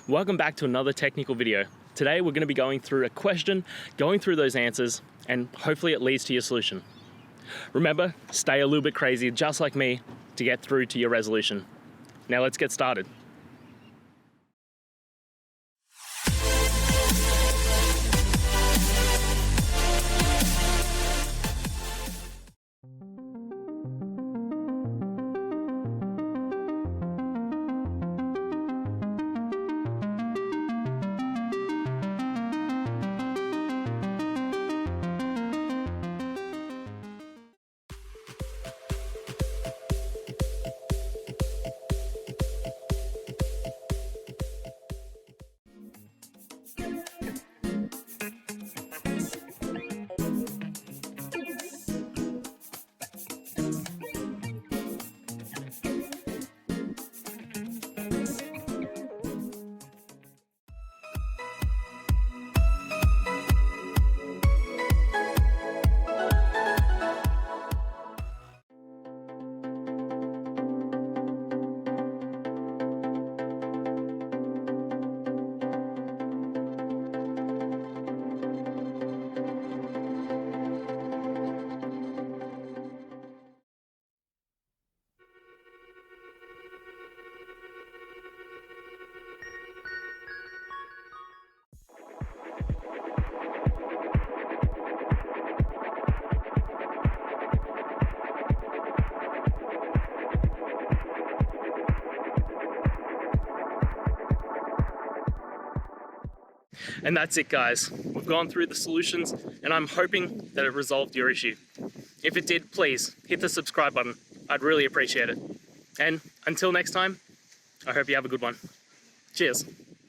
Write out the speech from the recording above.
Welcome back to another technical video. Today we're going to be going through a question, going through those answers, and hopefully it leads to your solution. Remember, stay a little bit crazy, just like me, to get through to your resolution. Now let's get started. And that's it, guys. We've gone through the solutions and I'm hoping that it resolved your issue. If it did, please hit the subscribe button. I'd really appreciate it. And until next time, I hope you have a good one. Cheers.